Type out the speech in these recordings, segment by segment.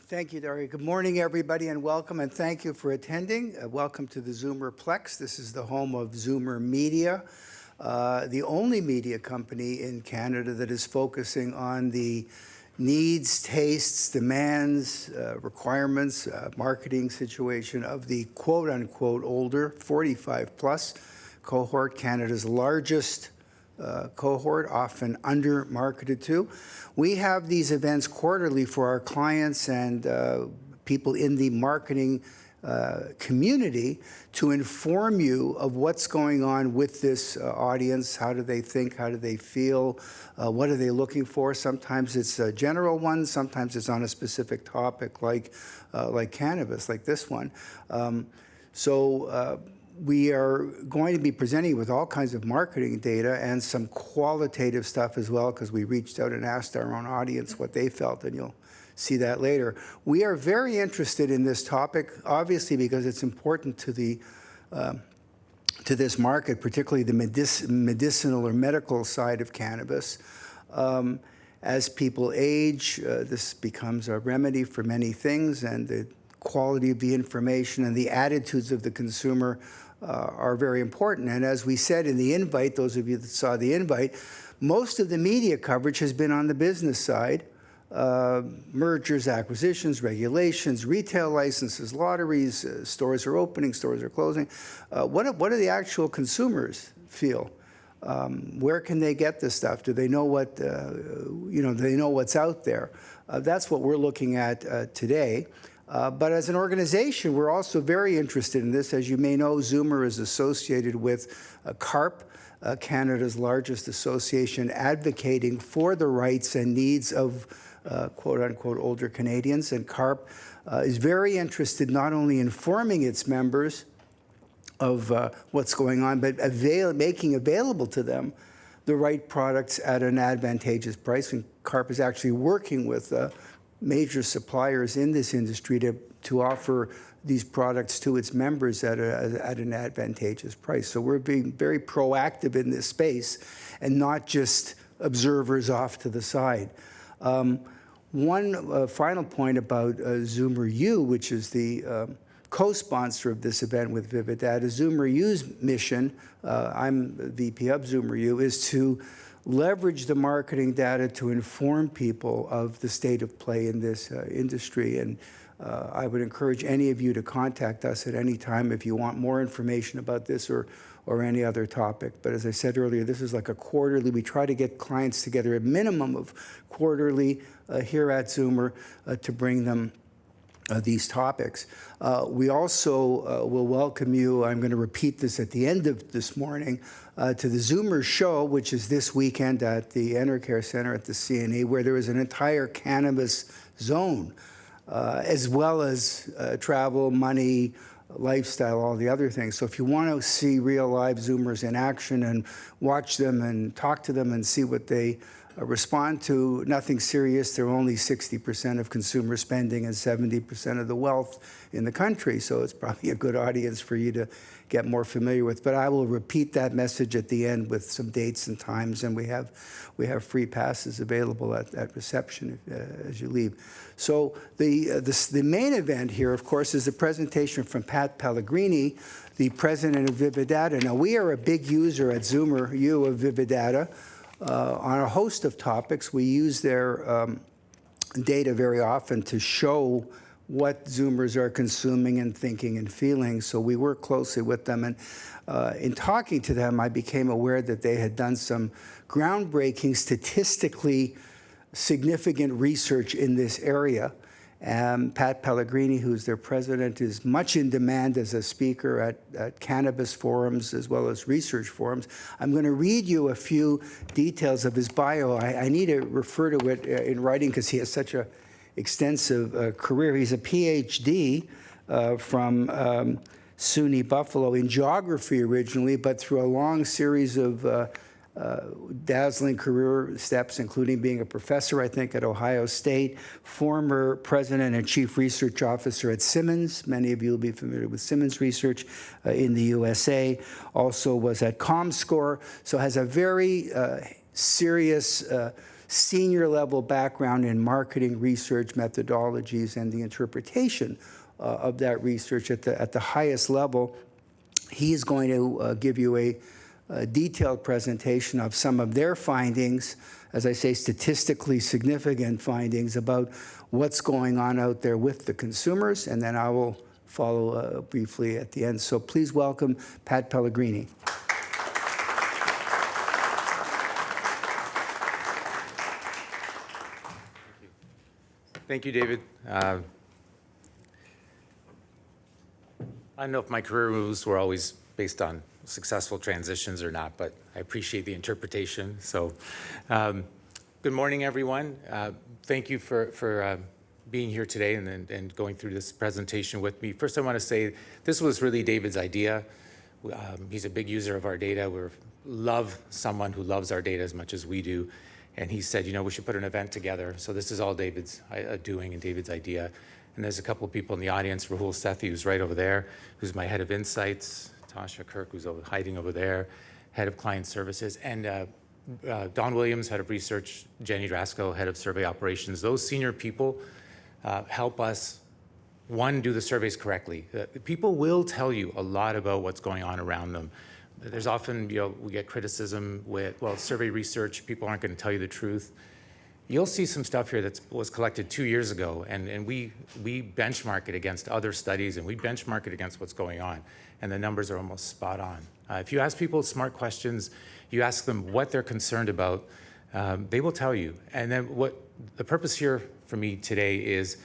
Thank you, Daria. Good morning, everybody, and welcome, and thank you for attending. Welcome to the Zoomerplex. This is the home of Zoomer Media, the only media company in Canada that is focusing on the needs, tastes, demands, requirements, marketing situation of the quote-unquote older 45-plus cohort, Canada's largest cohort, often under-marketed to. We have these events quarterly for our clients and people in the marketing community to inform you of what's going on with this audience. How do they think? How do they feel? What are they looking for? Sometimes it's a general one. Sometimes it's on a specific topic like cannabis, like this one. We are going to be presenting with all kinds of marketing data and some qualitative stuff as well, because we reached out and asked our own audience what they felt, and you'll see that later. We are very interested in this topic, obviously, because it's important to the to this market, particularly the medicinal or medical side of cannabis. As people age, this becomes a remedy for many things, and the quality of the information and the attitudes of the consumer are very important. And as we said in the invite, those of you that saw the invite, most of the media coverage has been on the business side. Mergers, acquisitions, regulations, retail licenses, lotteries, stores are opening, stores are closing. What do the actual consumers feel? Where can they get this stuff? Do they know what, do they know what's out there? That's what we're looking at today. But as an organization, we're also very interested in this. As you may know, Zoomer is associated with CARP, Canada's largest association advocating for the rights and needs of quote-unquote older Canadians. And CARP is very interested not only in informing its members of what's going on, but making available to them the right products at an advantageous price. And CARP is actually working with major suppliers in this industry to offer these products to its members at an advantageous price. So we're being very proactive in this space and not just observers off to the side. One final point about ZoomerU, which is the co-sponsor of this event with Vividata. ZoomerU's mission, I'm the VP of ZoomerU, is to leverage the marketing data to inform people of the state of play in this industry. And I would encourage any of you to contact us at any time if you want more information about this or any other topic. But as I said earlier, this is like a quarterly. We try to get clients together a minimum of quarterly here at Zoomer to bring them these topics. We also will welcome you, I'm going to repeat this at the end of this morning, to the Zoomer show, which is this weekend at the Enercare Center at the CNE, where there is an entire cannabis zone, as well as travel, money, lifestyle, all the other things. So if you want to see real live Zoomers in action and watch them and talk to them and see what they respond to, nothing serious. They're only 60% of consumer spending and 70% of the wealth in the country. So it's probably a good audience for you to get more familiar with. But I will repeat that message at the end with some dates and times, and we have free passes available at reception as you leave. So the main event here, of course, is a presentation from Pat Pellegrini, the president of Vividata. Now, we are a big user at ZoomerU of Vividata. On a host of topics. We use their data very often to show what Zoomers are consuming and thinking and feeling. So we work closely with them. And in talking to them, I became aware that they had done some groundbreaking, statistically significant research in this area. Pat Pellegrini, who's their president, is much in demand as a speaker at cannabis forums as well as research forums. I'm going to read you a few details of his bio. I need to refer to it in writing because he has such an extensive career. He's a Ph.D. From SUNY Buffalo in geography originally, but through a long series of dazzling career steps, including being a professor, I think, at Ohio State, former president and chief research officer at Simmons. Many of you will be familiar with Simmons Research in the USA. Also was at ComScore, so has a very serious senior level background in marketing research methodologies and the interpretation of that research at the highest level. He is going to give you a detailed presentation of some of their findings, as I say, statistically significant findings about what's going on out there with the consumers, and then I will follow briefly at the end. So please welcome Pat Pellegrini. Thank you, David. I don't know if my career moves were always based on successful transitions or not, but I appreciate the interpretation. So good morning, everyone. Thank you for being here today and going through this presentation with me. First, I want to say this was really David's idea. He's a big user of our data. We love someone who loves our data as much as we do. And he said, you know, we should put an event together. So this is all David's doing and David's idea. And there's a couple of people in the audience, Rahul Sethi, who's right over there, who's my head of insights, Tasha Kirk, who's hiding over there, head of client services, and Don Williams, head of research, Jenny Drasko, head of survey operations. Those senior people help us, one, do the surveys correctly. People will tell you a lot about what's going on around them. There's often, you know, we get criticism with, well, survey research, people aren't going to tell you the truth. You'll see some stuff here that was collected 2 years ago, and we benchmark it against other studies, and we benchmark it against what's going on, and the numbers are almost spot on. If you ask people smart questions, you ask them what they're concerned about, they will tell you. And then what the purpose here for me today is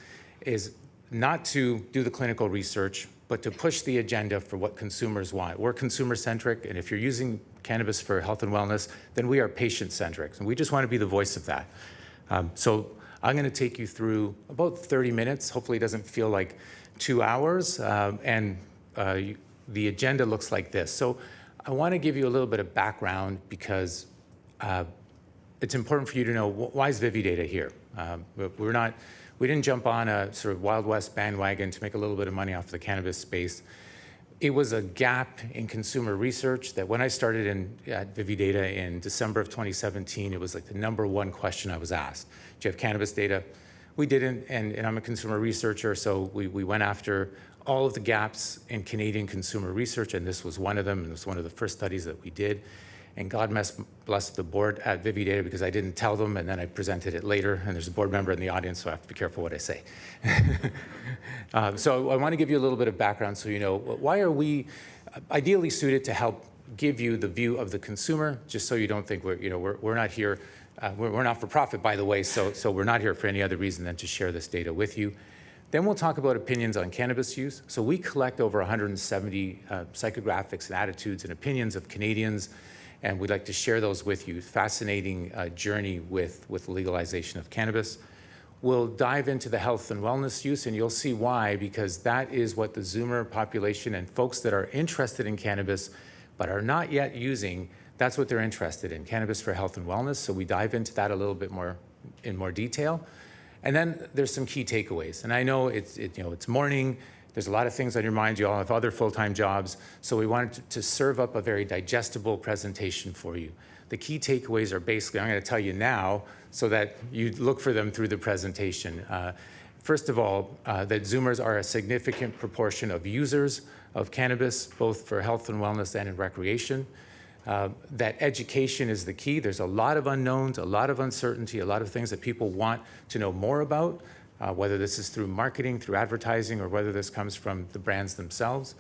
not to do the clinical research, but to push the agenda for what consumers want. We're consumer-centric, and if you're using cannabis for health and wellness, then we are patient-centric, and we just want to be the voice of that. So I'm going to take you through about 30 minutes. Hopefully it doesn't feel like 2 hours, and the agenda looks like this. So I want to give you a little bit of background because it's important for you to know why is Vividata here. We didn't jump on a sort of Wild West bandwagon to make a little bit of money off the cannabis space. It was a gap in consumer research that when I started at Vividata in December of 2017, it was like the #1 question I was asked. Do you have cannabis data? We didn't, and I'm a consumer researcher, so we went after all of the gaps in Canadian consumer research, and this was one of them, and it was one of the first studies that we did. And God bless the board at Vividata because I didn't tell them, and then I presented it later, and there's a board member in the audience, so I have to be careful what I say. So I want to give you a little bit of background so you know, why are we ideally suited to help give you the view of the consumer, just so you don't think we're not here, we're not for profit, by the way, so we're not here for any other reason than to share this data with you. Then we'll talk about opinions on cannabis use. So we collect over 170 psychographics and attitudes and opinions of Canadians, and we'd like to share those with you. Fascinating journey with legalization of cannabis. We'll dive into the health and wellness use, and you'll see why, because that is what the Zoomer population and folks that are interested in cannabis but are not yet using, that's what they're interested in, cannabis for health and wellness. So we dive into that a little bit more in more detail. And then there's some key takeaways. And I know it's morning, there's a lot of things on your mind, you all have other full-time jobs, so we wanted to serve up a very digestible presentation for you. The key takeaways are basically, I'm going to tell you now so that you look for them through the presentation. First of all, that Zoomers are a significant proportion of users of cannabis, both for health and wellness and in recreation. That education is the key. There's a lot of unknowns, a lot of uncertainty, a lot of things that people want to know more about, whether this is through marketing, through advertising, or whether this comes from the brands themselves.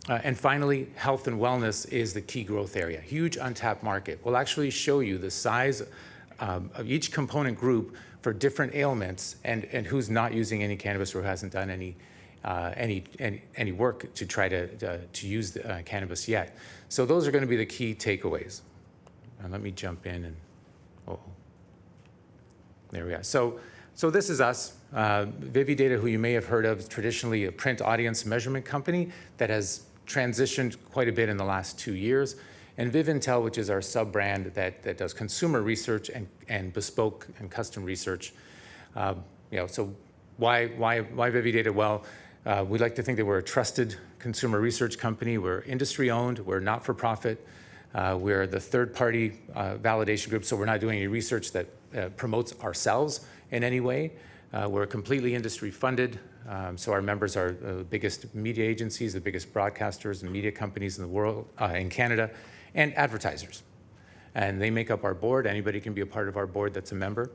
And finally, health and wellness is the key growth area. Huge untapped market. We'll actually show you the size of each component group for different ailments and who's not using any cannabis or who hasn't done any work to try to use cannabis yet. So those are going to be the key takeaways. Let me jump in and, there we go. So this is us, Vividata, who you may have heard of, traditionally a print audience measurement company that has transitioned quite a bit in the last 2 years. And Vivintel, which is our sub-brand that does consumer research and bespoke and custom research. So why Vividata? Well, we like to think that we're a trusted consumer research company. We're industry owned, we're not for profit. We're the third-party validation group, so we're not doing any research that promotes ourselves in any way. We're completely industry-funded, so our members are the biggest media agencies, the biggest broadcasters and media companies in the world, in Canada, and advertisers. And they make up our board. Anybody can be a part of our board that's a member.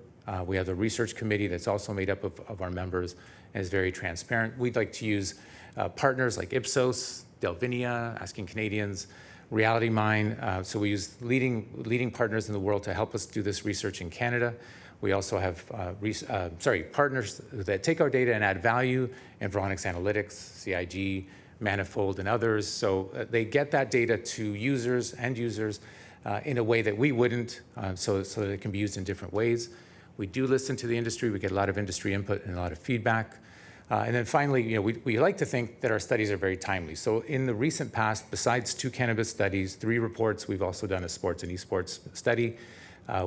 We have a research committee that's also made up of our members and is very transparent. We'd like to use partners like Ipsos, Delvinia, Asking Canadians, Reality Mine. So we use leading partners in the world to help us do this research in Canada. We also have partners that take our data and add value, Environics Analytics, CIG, Manifold, and others. So they get that data to users, end users, in a way that we wouldn't, so that it can be used in different ways. We do listen to the industry. We get a lot of industry input and a lot of feedback. And then finally, we like to think that our studies are very timely. So in the recent past, besides 2 cannabis studies, 3 reports, we've also done a sports and esports study.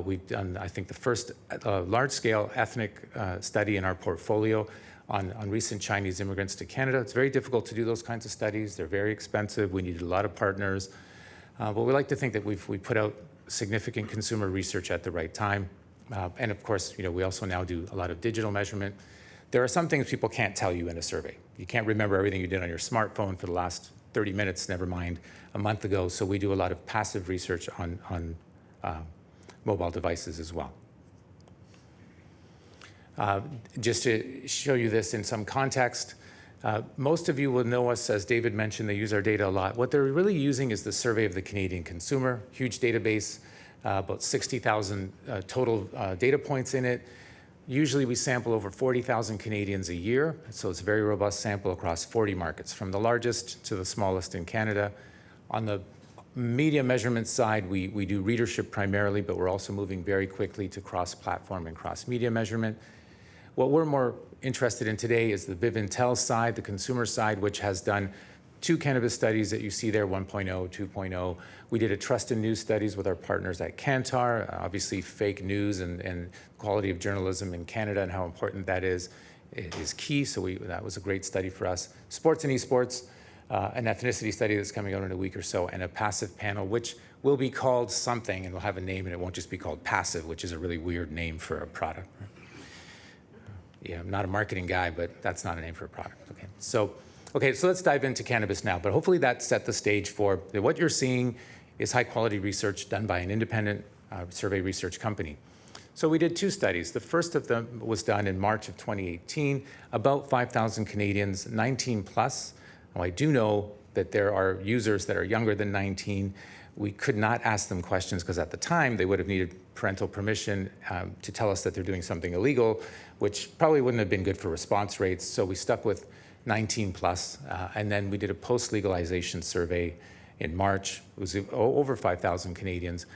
We've done, I think, the first large-scale ethnic study in our portfolio on recent Chinese immigrants to Canada. It's very difficult to do those kinds of studies. They're very expensive. We need a lot of partners. But we like to think that we put out significant consumer research at the right time. And of course, we also now do a lot of digital measurement. There are some things people can't tell you in a survey. You can't remember everything you did on your smartphone for the last 30 minutes, never mind a month ago. So we do a lot of passive research on mobile devices as well. Just to show you this in some context, most of you will know us, as David mentioned, they use our data a lot. What they're really using is the survey of the Canadian consumer, huge database, about 60,000 total data points in it. Usually we sample over 40,000 Canadians a year, so it's a very robust sample across 40 markets, from the largest to the smallest in Canada. On the media measurement side, we do readership primarily, but we're also moving very quickly to cross-platform and cross-media measurement. What we're more interested in today is the Vivintel side, the consumer side, which has done 2 cannabis studies that you see there, 1.0, 2.0. We did a trust in news studies with our partners at Kantar, obviously fake news and quality of journalism in Canada and how important that is key, so that was a great study for us. Sports and esports, an ethnicity study that's coming out in a week or so, and a passive panel, which will be called something, and will have a name, and it won't just be called passive, which is a really weird name for a product. Yeah, I'm not a marketing guy, but that's not a name for a product. Okay, so let's dive into cannabis now, but hopefully that set the stage for what you're seeing is high-quality research done by an independent survey research company. So we did 2 studies. The first of them was done in March of 2018, about 5,000 Canadians, 19 plus. Now, I do know that there are users that are younger than 19. We could not ask them questions because at the time they would have needed parental permission to tell us that they're doing something illegal, which probably wouldn't have been good for response rates. So we stuck with 19 plus, and then we did a post-legalization survey in March. It was over 5,000 Canadians.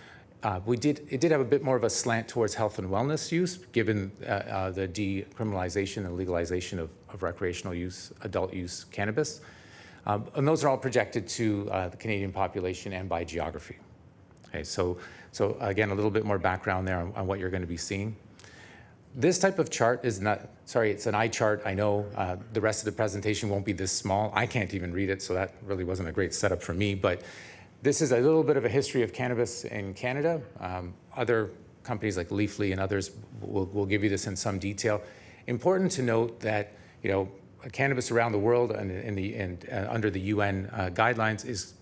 It did have a bit more of a slant towards health and wellness use, given the decriminalization and legalization of recreational use, adult use cannabis. And those are all projected to the Canadian population and by geography. Okay, so again, a little bit more background there on what you're going to be seeing. This type of chart is not, sorry, it's an eye chart. I know the rest of the presentation won't be this small. I can't even read it, so that really wasn't a great setup for me. But this is a little bit of a history of cannabis in Canada. Other companies like Leafly and others will give you this in some detail. Important to note that, cannabis around the world and under the UN guidelines is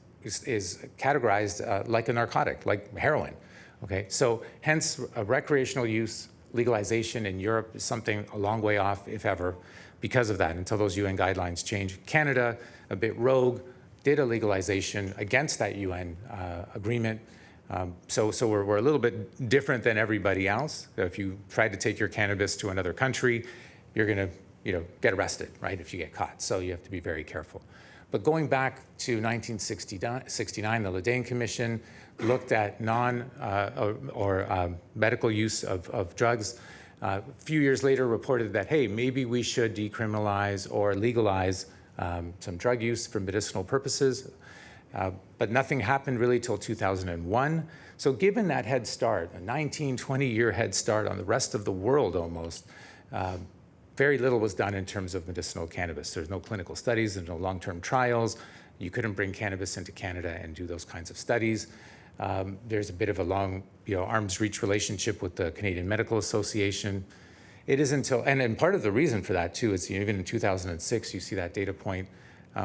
categorized like a narcotic, like heroin. Okay, so hence recreational use legalization in Europe is something a long way off, if ever, because of that, until those UN guidelines change. Canada, a bit rogue, did a legalization against that UN agreement. So we're a little bit different than everybody else. If you try to take your cannabis to another country, you're going to get arrested, right, if you get caught. So you have to be very careful. But going back to 1969, the Ledain Commission looked at medical use of drugs. A few years later reported that, hey, maybe we should decriminalize or legalize some drug use for medicinal purposes. But nothing happened really till 2001. So given that head start, a 19, 20-year head start on the rest of the world almost, very little was done in terms of medicinal cannabis. There's no clinical studies, there's no long-term trials. You couldn't bring cannabis into Canada and do those kinds of studies. There's a bit of a long, arm's reach relationship with the Canadian Medical Association. It is until, and part of the reason for that too is even in 2006, you see that data point,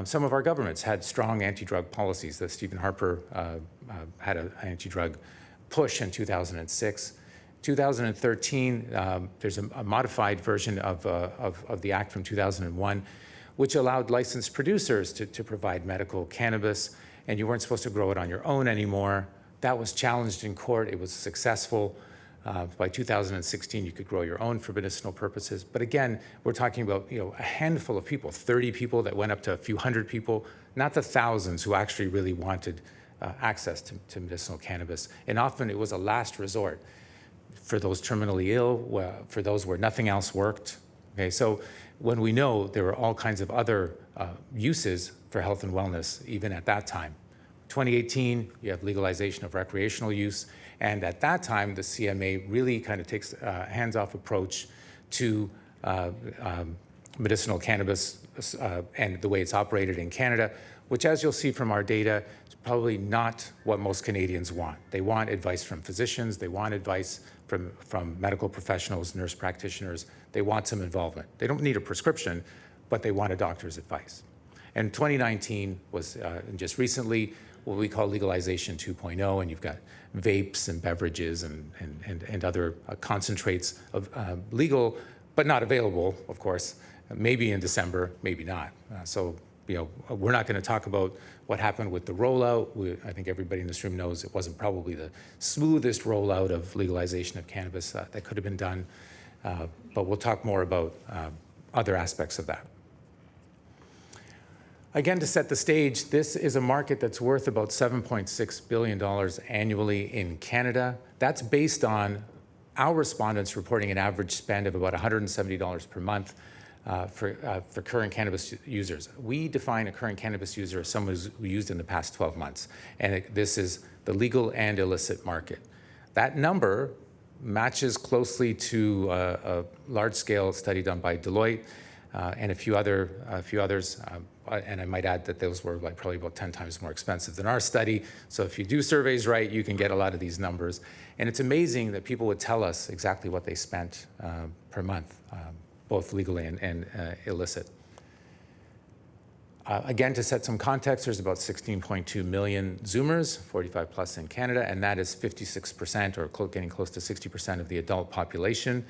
some of our governments had strong anti-drug policies. That Stephen Harper had an anti-drug push in 2006. 2013, there's a modified version of the Act from 2001, which allowed licensed producers to provide medical cannabis, and you weren't supposed to grow it on your own anymore. That was challenged in court. It was successful. By 2016, you could grow your own for medicinal purposes. But again, we're talking about a handful of people, 30 people that went up to a few hundred people, not the thousands who actually really wanted access to medicinal cannabis. And often it was a last resort for those terminally ill, for those where nothing else worked. Okay, so when we know there were all kinds of other uses for health and wellness, even at that time. 2018, you have legalization of recreational use. And at that time, the CMA really kind of takes a hands-off approach to medicinal cannabis and the way it's operated in Canada, which, as you'll see from our data, is probably not what most Canadians want. They want advice from physicians. They want advice from medical professionals, nurse practitioners. They want some involvement. They don't need a prescription, but they want a doctor's advice. And 2019 was just recently what we call Legalization 2.0, and you've got vapes and beverages and other concentrates of legal, but not available, of course, maybe in December, maybe not. So we're not going to talk about what happened with the rollout. I think everybody in this room knows it wasn't probably the smoothest rollout of legalization of cannabis that could have been done, but we'll talk more about other aspects of that. Again, to set the stage, this is a market that's worth about $7.6 billion annually in Canada. That's based on our respondents reporting an average spend of about $170 per month for current cannabis users. We define a current cannabis user as someone who's used in the past 12 months. And this is the legal and illicit market. That number matches closely to a large-scale study done by Deloitte and a few others. And I might add that those were probably about 10 times more expensive than our study. So if you do surveys right, you can get a lot of these numbers. And it's amazing that people would tell us exactly what they spent per month, both legally and illicit. Again, to set some context, there's about 16.2 million Zoomers, 45 plus in Canada, and that is 56% or getting close to 60% of the adult population.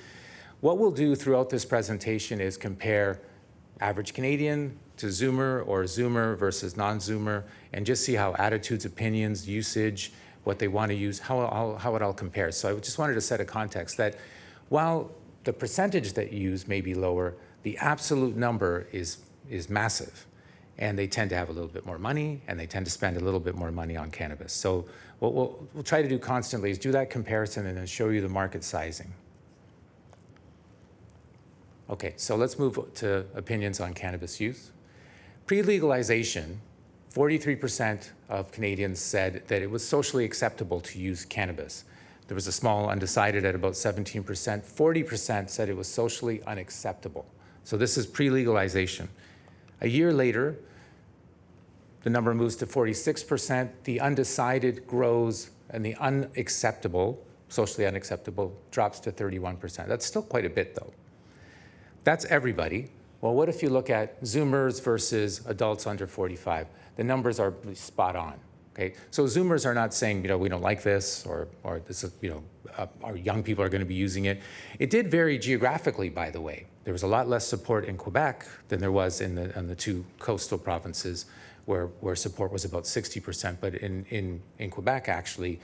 What we'll do throughout this presentation is compare average Canadian to Zoomer or Zoomer versus non-Zoomer, and just see how attitudes, opinions, usage, what they want to use, how it all compares. So I just wanted to set a context that while the percentage that you use may be lower, the absolute number is massive. And they tend to have a little bit more money, and they tend to spend a little bit more money on cannabis. So what we'll try to do constantly is do that comparison and then show you the market sizing. Okay, so let's move to opinions on cannabis use. Pre-legalization, 43% of Canadians said that it was socially acceptable to use cannabis. There was a small undecided at about 17%. 40% said it was socially unacceptable. So this is pre-legalization. A year later, the number moves to 46%. The undecided grows, and the unacceptable, socially unacceptable, drops to 31%. That's still quite a bit, though. That's everybody. Well, what if you look at Zoomers versus adults under 45? The numbers are spot on. Okay, so Zoomers are not saying, we don't like this, or this is, our young people are going to be using it. It did vary geographically, by the way. There was a lot less support in Quebec than there was in the two coastal provinces, where support was about 60%. But in Quebec, actually,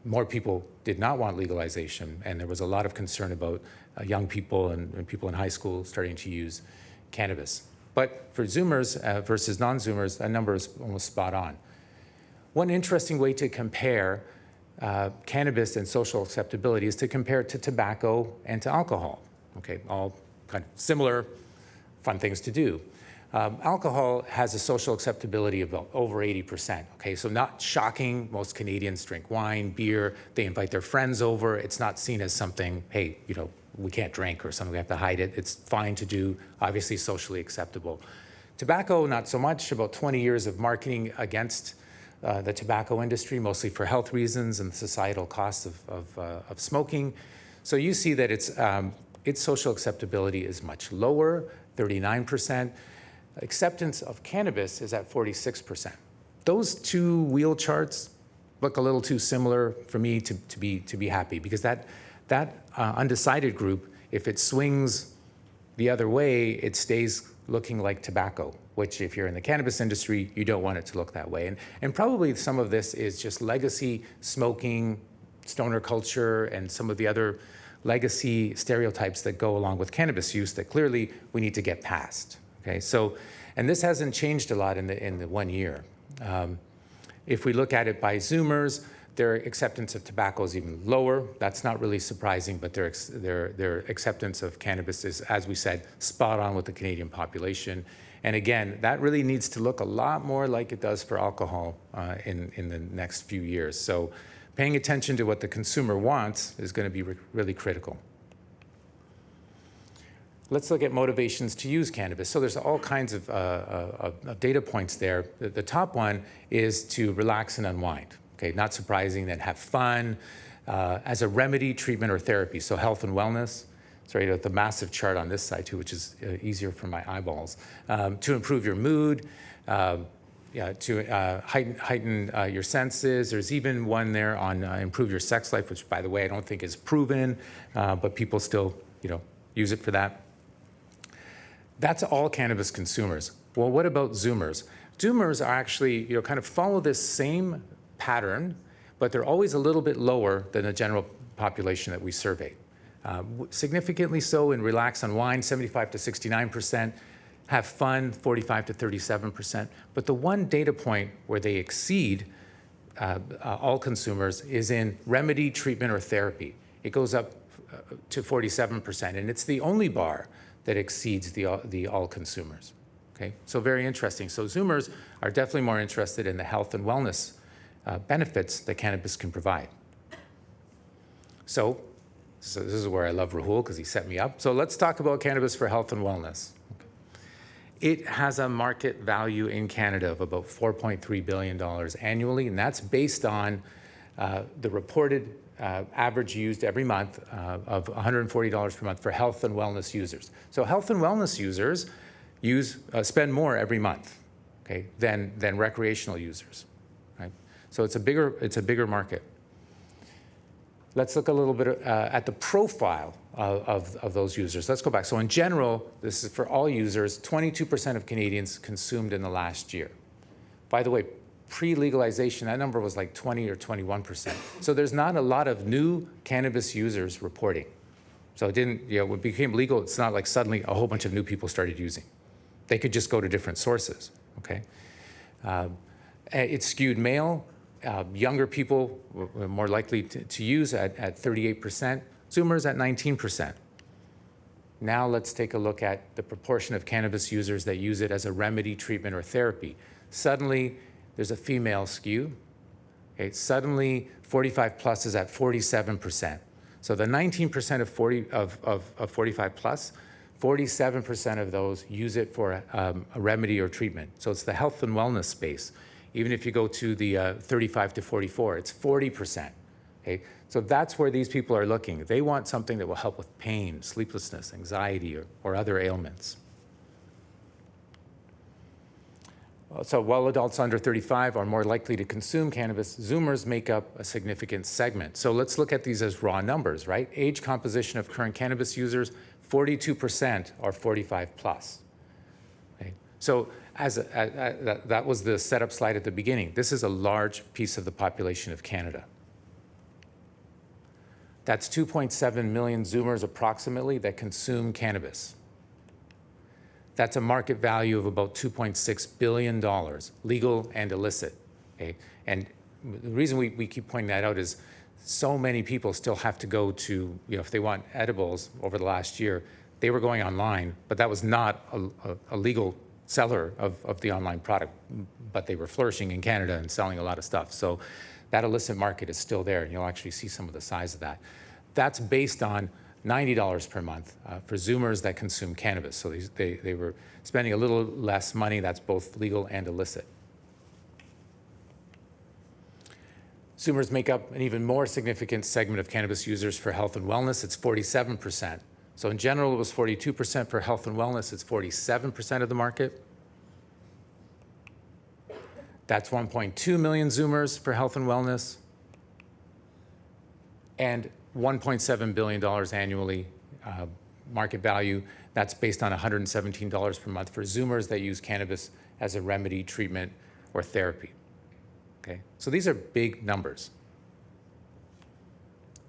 more people did not want legalization, and there was a lot of concern about young people and people in high school starting to use cannabis. But for Zoomers versus non-Zoomers, that number is almost spot on. One interesting way to compare cannabis and social acceptability is to compare it to tobacco and to alcohol. Okay, all kind of similar, fun things to do. Alcohol has a social acceptability of about over 80%. Okay, so not shocking. Most Canadians drink wine, beer. They invite their friends over. It's not seen as something, hey, we can't drink or something, we have to hide it. It's fine to do, obviously socially acceptable. Tobacco, not so much. About 20 years of marketing against the tobacco industry, mostly for health reasons and the societal costs of smoking. So you see that its social acceptability is much lower, 39%. Acceptance of cannabis is at 46%. Those two wheel charts look a little too similar for me to be happy, because that undecided group, if it swings the other way, it stays looking like tobacco, which if you're in the cannabis industry, you don't want it to look that way. And probably some of this is just legacy smoking, stoner culture, and some of the other legacy stereotypes that go along with cannabis use that clearly we need to get past. Okay, so, and this hasn't changed a lot in the 1 year. If we look at it by Zoomers, their acceptance of tobacco is even lower. That's not really surprising, but their acceptance of cannabis is, as we said, spot on with the Canadian population. And again, that really needs to look a lot more like it does for alcohol in the next few years. So paying attention to what the consumer wants is going to be really critical. Let's look at motivations to use cannabis. So there's all kinds of data points there. The top one is to relax and unwind. Okay, not surprising, then have fun as a remedy, treatment, or therapy. So health and wellness. Sorry, the massive chart on this side too, which is easier for my eyeballs. To improve your mood, to heighten your senses. There's even one there on improve your sex life, which, by the way, I don't think is proven, but people still, use it for that. That's all cannabis consumers. Well, what about Zoomers? Zoomers are actually, kind of follow this same pattern, but they're always a little bit lower than the general population that we surveyed. Significantly so in relax, unwind, 75 to 69%, have fun, 45 to 37%. But the one data point where they exceed all consumers is in remedy, treatment, or therapy. It goes up to 47%, and it's the only bar that exceeds the all consumers. Okay, so very interesting. So Zoomers are definitely more interested in the health and wellness benefits that cannabis can provide. So this is where I love Rahul, because he set me up. So let's talk about cannabis for health and wellness. It has a market value in Canada of about $4.3 billion annually, and that's based on the reported average used every month of $140 per month for health and wellness users. So health and wellness users spend more every month, okay, than recreational users, right? So it's a bigger market. Let's look a little bit at the profile of those users. Let's go back. So in general, this is for all users, 22% of Canadians consumed in the last year. By the way, pre-legalization, that number was like 20 or 21%. So there's not a lot of new cannabis users reporting. So it didn't, when it became legal, it's not like suddenly a whole bunch of new people started using. They could just go to different sources, okay? It's skewed male. Younger people were more likely to use at 38%, Zoomers at 19%. Now let's take a look at the proportion of cannabis users that use it as a remedy, treatment, or therapy. Suddenly, there's a female skew. Okay, suddenly, 45 plus is at 47%. So the 19% of 45 plus, 47% of those use it for a remedy or treatment. So it's the health and wellness space. Even if you go to the 35 to 44, it's 40%. Okay? So that's where these people are looking. They want something that will help with pain, sleeplessness, anxiety, or other ailments. So while adults under 35 are more likely to consume cannabis, Zoomers make up a significant segment. So let's look at these as raw numbers, right? Age composition of current cannabis users, 42% are 45 plus. Okay? So that was the setup slide at the beginning. This is a large piece of the population of Canada. That's 2.7 million Zoomers approximately that consume cannabis. That's a market value of about $2.6 billion, legal and illicit. Okay? And the reason we keep pointing that out is so many people still have to go to, if they want edibles over the last year, they were going online, but that was not a legal seller of the online product, but they were flourishing in Canada and selling a lot of stuff. So that illicit market is still there, and you'll actually see some of the size of that. That's based on $90 per month for Zoomers that consume cannabis. So they were spending a little less money. That's both legal and illicit. Zoomers make up an even more significant segment of cannabis users for health and wellness. It's 47%. So in general, it was 42% for health and wellness. It's 47% of the market. That's 1.2 million Zoomers for health and wellness, and $1.7 billion annually market value. That's based on $117 per month for Zoomers that use cannabis as a remedy, treatment, or therapy. Okay, so these are big numbers.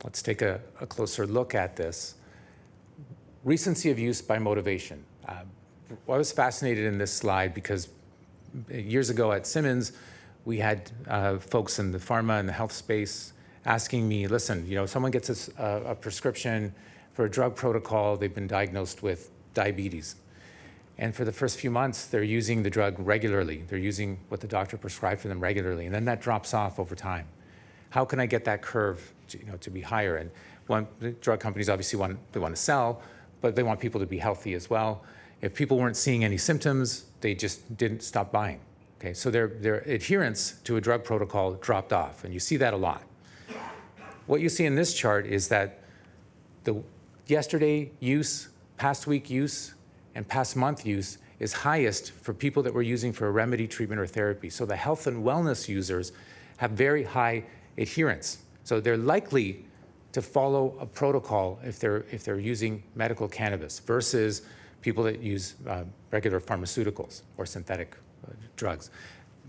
Let's take a closer look at this. Recency of use by motivation. I was fascinated in this slide because years ago at Simmons, we had folks in the pharma and the health space asking me, listen, you know, someone gets a prescription for a drug protocol, they've been diagnosed with diabetes. And for the first few months, they're using the drug regularly. They're using what the doctor prescribed for them regularly, and then that drops off over time. How can I get that curve to be higher? And the drug companies obviously want to sell, but they want people to be healthy as well. If people weren't seeing any symptoms, they just didn't stop buying. Okay, so their adherence to a drug protocol dropped off, and you see that a lot. What you see in this chart is that the yesterday use, past week use, and past month use is highest for people that were using for a remedy, treatment, or therapy. So the health and wellness users have very high adherence. So they're likely to follow a protocol if they're using medical cannabis versus people that use regular pharmaceuticals or synthetic drugs.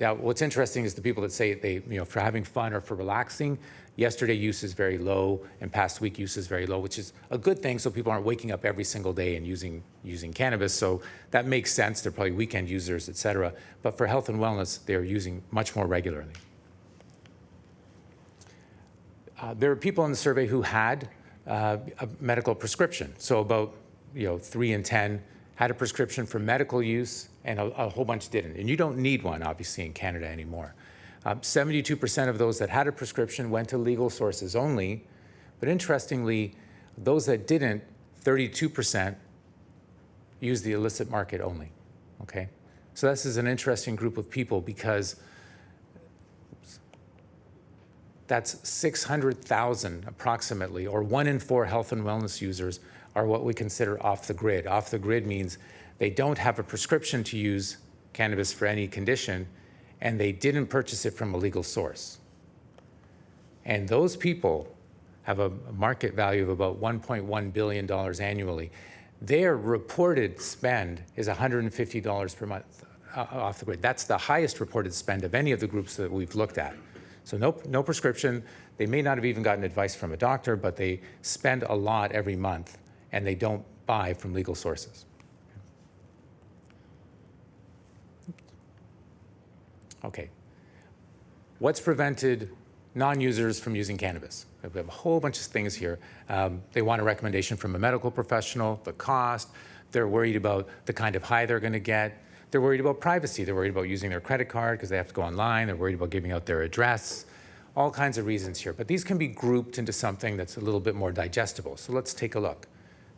Now, what's interesting is the people that say for having fun or for relaxing, yesterday use is very low and past week use is very low, which is a good thing, so people aren't waking up every single day and using cannabis. So that makes sense. They're probably weekend users, et cetera. But for health and wellness, they're using much more regularly. There are people in the survey who had a medical prescription. So about 3 in 10 had a prescription for medical use, and a whole bunch didn't. And you don't need one, obviously, in Canada anymore. 72% of those that had a prescription went to legal sources only. But interestingly, those that didn't, 32% used the illicit market only. Okay? So this is an interesting group of people because that's 600,000 approximately, or 1 in 4 health and wellness users are what we consider off the grid. Off the grid means they don't have a prescription to use cannabis for any condition, and they didn't purchase it from a legal source. And those people have a market value of about $1.1 billion annually. Their reported spend is $150 per month off the grid. That's the highest reported spend of any of the groups that we've looked at. So no prescription. They may not have even gotten advice from a doctor, but they spend a lot every month, and they don't buy from legal sources. Okay. What's prevented non-users from using cannabis? We have a whole bunch of things here. They want a recommendation from a medical professional, the cost. They're worried about the kind of high they're going to get. They're worried about privacy. They're worried about using their credit card because they have to go online. They're worried about giving out their address. All kinds of reasons here. But these can be grouped into something that's a little bit more digestible. So let's take a look.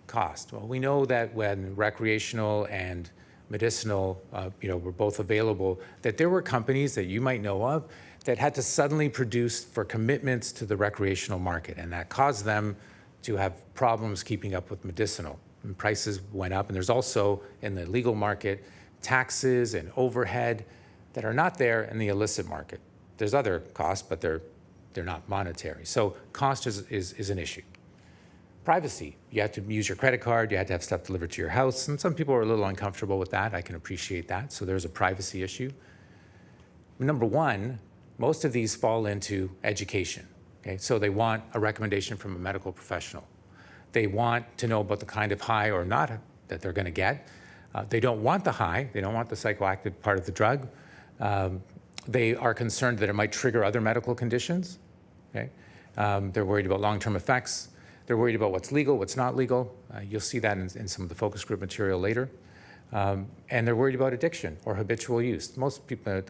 Cost. Well, we know that when recreational and medicinal were both available, that there were companies that you might know of that had to suddenly produce for commitments to the recreational market, and that caused them to have problems keeping up with medicinal. And prices went up, and there's also, in the legal market, taxes and overhead that are not there in the illicit market. There's other costs, but they're not monetary. So cost is an issue. Privacy. You have to use your credit card. You had to have stuff delivered to your house. And some people are a little uncomfortable with that. I can appreciate that. So there's a privacy issue. Number one, most of these fall into education. Okay? So they want a recommendation from a medical professional. They want to know about the kind of high or not that they're going to get. They don't want the high. They don't want the psychoactive part of the drug. They are concerned that it might trigger other medical conditions. Okay? They're worried about long-term effects. They're worried about what's legal, what's not legal. You'll see that in some of the focus group material later. And they're worried about addiction or habitual use. Most people,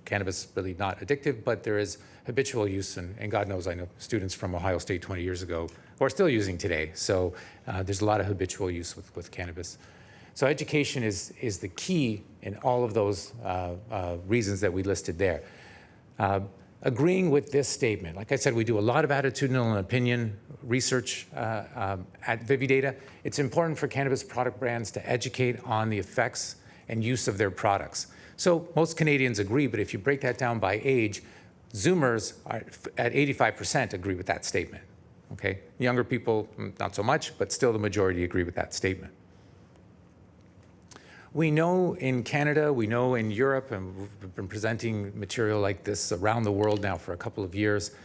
cannabis is really not addictive, but there is habitual use, and God knows I know students from Ohio State 20 years ago who are still using today. So there's a lot of habitual use with cannabis. So education is the key in all of those reasons that we listed there. agreeing with this statement. Like I said, we do a lot of attitudinal and opinion research at Vividata. It's important for cannabis product brands to educate on the effects and use of their products. So most Canadians agree, but if you break that down by age, Zoomers are at 85% agree with that statement. Okay? Younger people, not so much, but still the majority agree with that statement. We know in Canada, we know in Europe, and we've been presenting material like this around the world now for a couple of years,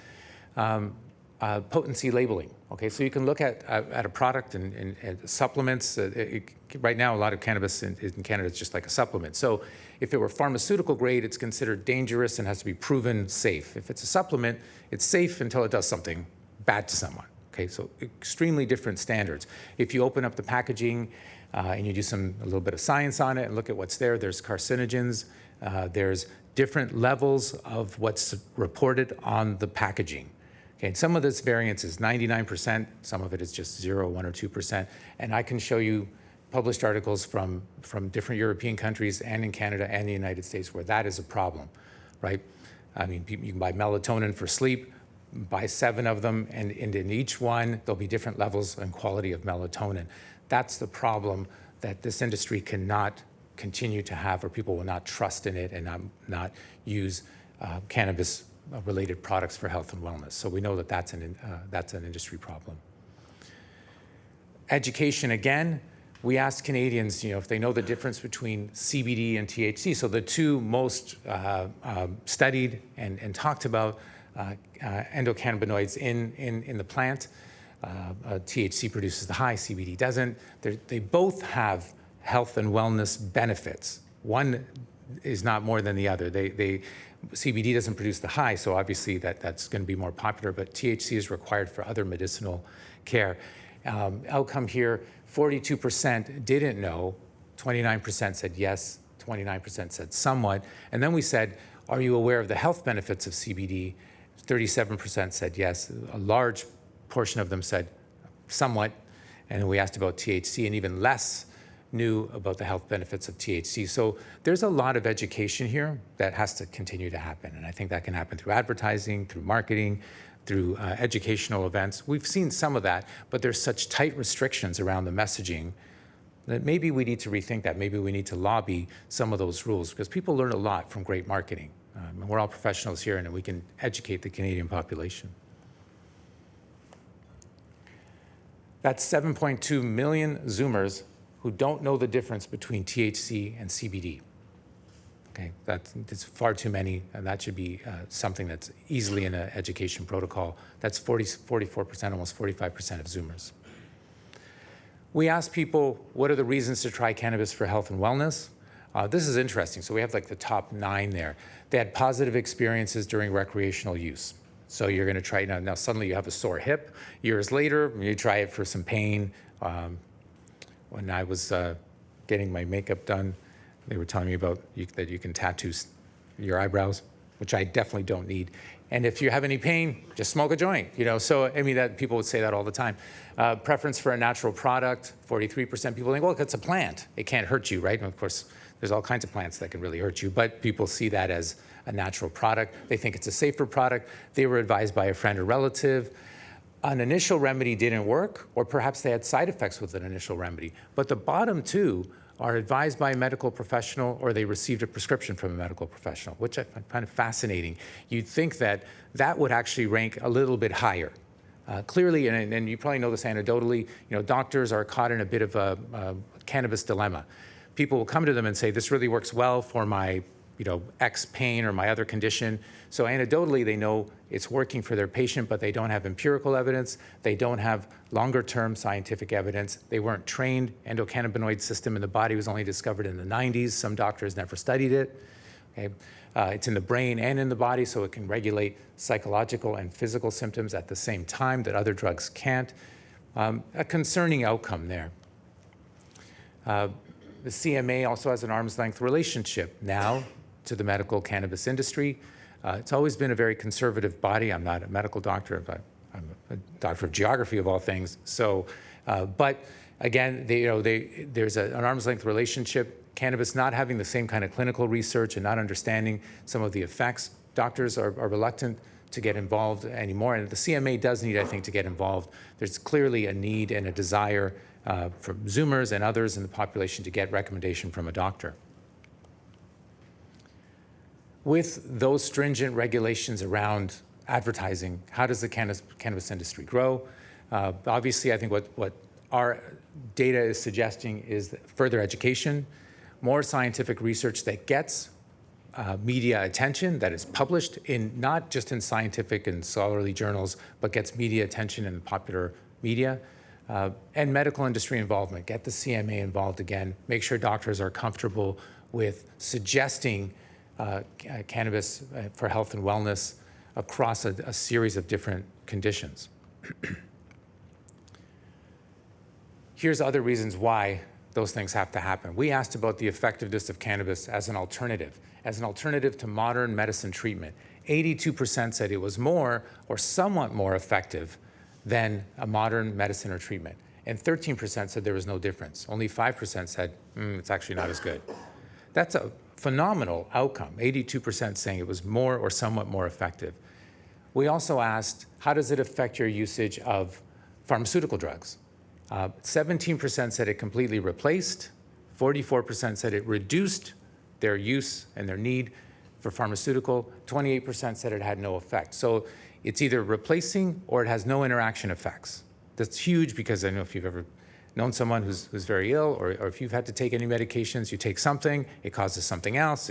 potency labeling. Okay, so you can look at a product and supplements. Right now, a lot of cannabis in Canada is just like a supplement. So if it were pharmaceutical grade, it's considered dangerous and has to be proven safe. If it's a supplement, it's safe until it does something bad to someone. Okay, so extremely different standards. If you open up the packaging and you do a little bit of science on it and look at what's there, there's carcinogens, there's different levels of what's reported on the packaging. Okay, and some of this variance is 99%, some of it is just 0, 1 or 2%, and I can show you published articles from different European countries and in Canada and the United States where that is a problem, right? I mean, you can buy melatonin for sleep, buy 7 of them, and in each one, there'll be different levels and quality of melatonin. That's the problem that this industry cannot continue to have, or people will not trust in it and not use cannabis-related products for health and wellness. So we know that that's an industry problem. Education, again, we asked Canadians, if they know the difference between CBD and THC. So the two most studied and talked about endocannabinoids in the plant. THC produces the high, CBD doesn't. They both have health and wellness benefits. One is not more than the other. CBD doesn't produce the high, so obviously that's going to be more popular, but THC is required for other medicinal care. Outcome here, 42% didn't know, 29% said yes, 29% said somewhat, and then we said, are you aware of the health benefits of CBD? 37% said yes, a large portion of them said somewhat, and we asked about THC, and even less knew about the health benefits of THC. So there's a lot of education here that has to continue to happen, and I think that can happen through advertising, through marketing, through educational events. We've seen some of that, but there's such tight restrictions around the messaging that maybe we need to rethink that. Maybe we need to lobby some of those rules, because people learn a lot from great marketing. And we're all professionals here, and we can educate the Canadian population. That's 7.2 million Zoomers who don't know the difference between THC and CBD. Okay, that's far too many, and that should be something that's easily in an education protocol. That's 44%, almost 45% of Zoomers. We asked people, what are the reasons to try cannabis for health and wellness? This is interesting. So we have like the top 9 there. They had positive experiences during recreational use. So you're going to try now suddenly you have a sore hip. Years later, you try it for some pain. When I was getting my makeup done, they were telling me about that you can tattoo your eyebrows, which I definitely don't need. And if you have any pain, just smoke a joint. So I mean, that people would say that all the time. Preference for a natural product, 43% people think, well, it's a plant. It can't hurt you, right? And of course, there's all kinds of plants that can really hurt you, but people see that as a natural product. They think it's a safer product. They were advised by a friend or relative. An initial remedy didn't work, or perhaps they had side effects with an initial remedy. But the bottom 2 are advised by a medical professional, or they received a prescription from a medical professional, which I find fascinating. You'd think that would actually rank a little bit higher. Clearly, and you probably know this anecdotally, doctors are caught in a bit of a cannabis dilemma. People will come to them and say, this really works well for my X pain or my other condition. So anecdotally, they know it's working for their patient, but they don't have empirical evidence. They don't have longer-term scientific evidence. They weren't trained. Endocannabinoid system in the body was only discovered in the 90s. Some doctors never studied it. Okay? It's in the brain and in the body, so it can regulate psychological and physical symptoms at the same time that other drugs can't. A concerning outcome there. The CMA also has an arm's length relationship now to the medical cannabis industry. It's always been a very conservative body. I'm not a medical doctor, but I'm a doctor of geography of all things. So, but again, there's an arm's length relationship. Cannabis not having the same kind of clinical research and not understanding some of the effects doctors are reluctant to get involved anymore, and the CMA does need, I think, to get involved. There's clearly a need and a desire for Zoomers and others in the population to get recommendation from a doctor. With those stringent regulations around advertising, how does the cannabis industry grow? Obviously, I think what our data is suggesting is further education, more scientific research that gets media attention, that is published in not just in scientific and scholarly journals, but gets media attention in popular media, and medical industry involvement. Get the CMA involved again. Make sure doctors are comfortable with suggesting cannabis for health and wellness across a series of different conditions. Here's other reasons why those things have to happen. We asked about the effectiveness of cannabis as an alternative to modern medicine treatment. 82% said it was more or somewhat more effective than a modern medicine or treatment. And 13% said there was no difference. Only 5% said, it's actually not as good. That's a phenomenal outcome, 82% saying it was more or somewhat more effective. We also asked, how does it affect your usage of pharmaceutical drugs? 17% said it completely replaced, 44% said it reduced their use and their need for pharmaceutical, 28% said it had no effect. So it's either replacing or it has no interaction effects. That's huge because I know if you've ever known someone who's very ill, or if you've had to take any medications, you take something, it causes something else,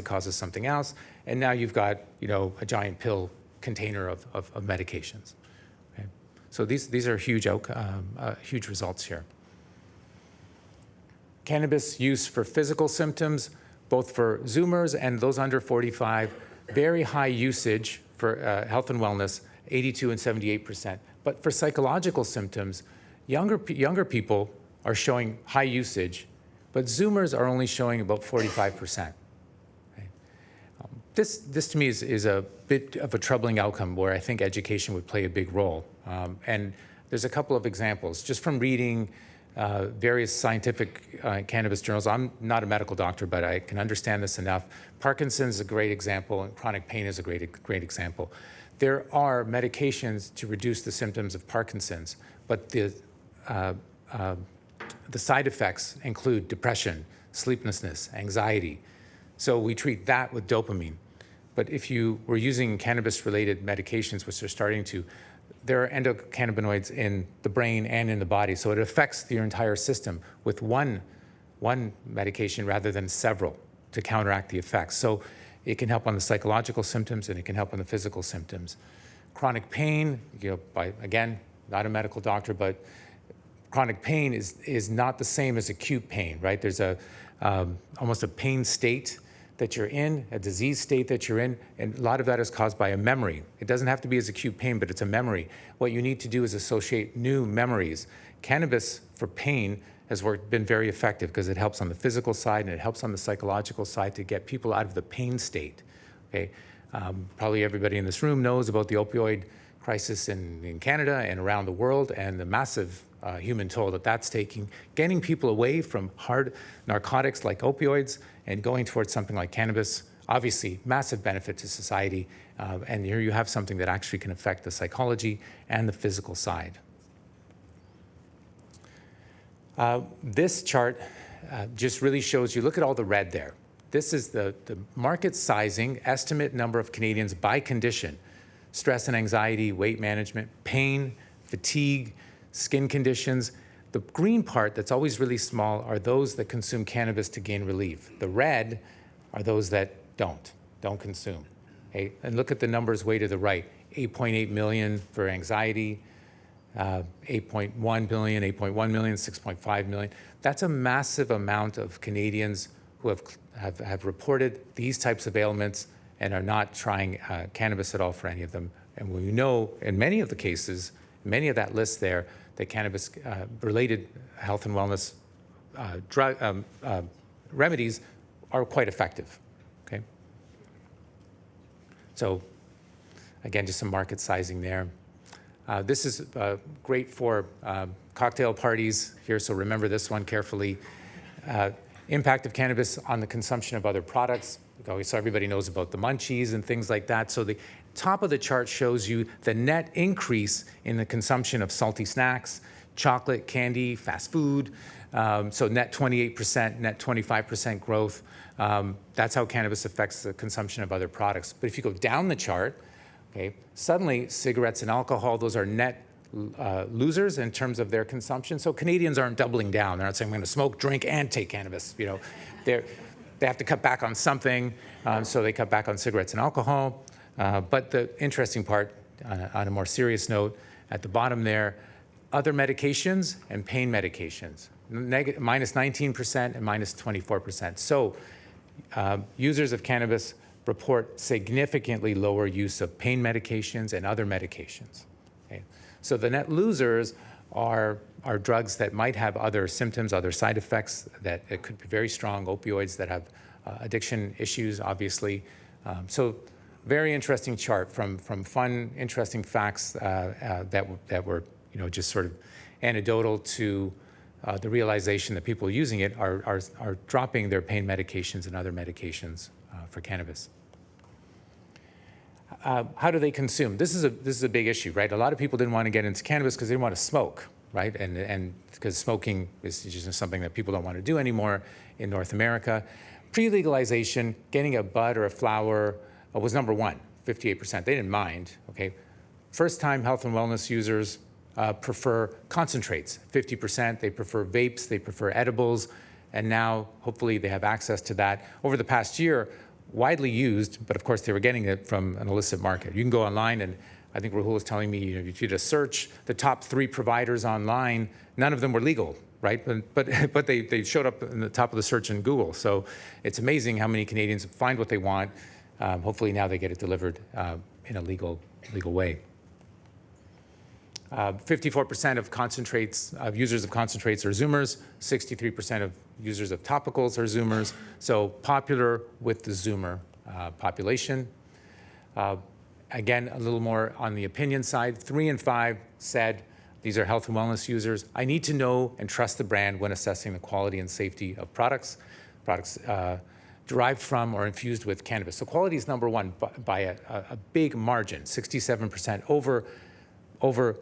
and now you've got a giant pill container of medications. Okay? So these are huge results here. Cannabis use for physical symptoms, both for Zoomers and those under 45, very high usage for health and wellness, 82 and 78%. But for psychological symptoms, younger people are showing high usage, but Zoomers are only showing about 45%. Okay? This to me is a bit of a troubling outcome where I think education would play a big role. And there's a couple of examples just from reading various scientific cannabis journals. I'm not a medical doctor, but I can understand this enough. Parkinson's is a great example, and chronic pain is a great example. There are medications to reduce the symptoms of Parkinson's, but the side effects include depression, sleeplessness, anxiety. So we treat that with dopamine. But if you were using cannabis-related medications, which are starting to, there are endocannabinoids in the brain and in the body, so it affects your entire system with one medication rather than several to counteract the effects. So it can help on the psychological symptoms and it can help on the physical symptoms. Chronic pain, again, not a medical doctor, but chronic pain is not the same as acute pain, right? There's almost a pain state that you're in, a disease state that you're in, and a lot of that is caused by a memory. It doesn't have to be as acute pain, but it's a memory. What you need to do is associate new memories. Cannabis for pain has been very effective because it helps on the physical side and it helps on the psychological side to get people out of the pain state. Okay? Probably everybody in this room knows about the opioid crisis in Canada and around the world and the massive human toll that's taking. Getting people away from hard narcotics like opioids and going towards something like cannabis, obviously massive benefit to society. And here you have something that actually can affect the psychology and the physical side. This chart just really shows you, look at all the red there. This is the market sizing, estimate number of Canadians by condition: stress and anxiety, weight management, pain, fatigue, skin conditions. The green part that's always really small are those that consume cannabis to gain relief. The red are those that don't consume. Okay? And look at the numbers way to the right: 8.8 million for anxiety, 8.1 billion, 8.1 million, 6.5 million. That's a massive amount of Canadians who have reported these types of ailments and are not trying cannabis at all for any of them. And we know in many of the cases, many of that list there, that cannabis-related health and wellness remedies are quite effective. Okay. So again, just some market sizing there. This is great for cocktail parties here, so remember this one carefully. Impact of cannabis on the consumption of other products. So everybody knows about the munchies and things like that. So the top of the chart shows you the net increase in the consumption of salty snacks, chocolate, candy, fast food. So net 28%, net 25% growth. That's how cannabis affects the consumption of other products. But if you go down the chart, okay, suddenly cigarettes and alcohol, those are net losers in terms of their consumption. So Canadians aren't doubling down. They're not saying, I'm going to smoke, drink, and take cannabis. They have to cut back on something, so they cut back on cigarettes and alcohol. But the interesting part, on a more serious note, at the bottom there, other medications and pain medications, minus 19% and minus 24%. So users of cannabis report significantly lower use of pain medications and other medications. Okay? So the net losers are drugs that might have other symptoms, other side effects, that it could be very strong, opioids that have addiction issues, obviously. So very interesting chart from fun, interesting facts that were just sort of anecdotal to the realization that people using it are dropping their pain medications and other medications for cannabis. How do they consume? This is a big issue, right? A lot of people didn't want to get into cannabis because they didn't want to smoke, right? And because smoking is just something that people don't want to do anymore in North America. Pre-legalization, getting a bud or a flower was number one, 58%. They didn't mind, okay? First-time health and wellness users prefer concentrates, 50%. They prefer vapes, they prefer edibles, and now hopefully they have access to that. Over the past year, widely used, but of course they were getting it from an illicit market. You can go online, and I think Rahul was telling me, if you did a search, the top 3 providers online, none of them were legal, right? But they showed up in the top of the search in Google. So it's amazing how many Canadians find what they want. Hopefully now they get it delivered in a legal way. 54% of users of concentrates are Zoomers. 63% of users of topicals are Zoomers. So popular with the Zoomer population. Again, a little more on the opinion side. 3 in 5 said these are health and wellness users. I need to know and trust the brand when assessing the quality and safety of products derived from or infused with cannabis. So quality is number one by a big margin, 67% over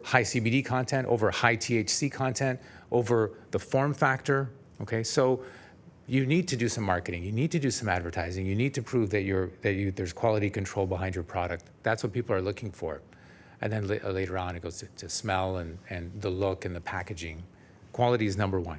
high CBD content, over high THC content, over the form factor, okay? So you need to do some marketing, you need to do some advertising, you need to prove that there's quality control behind your product. That's what people are looking for. And then later on, it goes to smell and the look and the packaging. Quality is number one.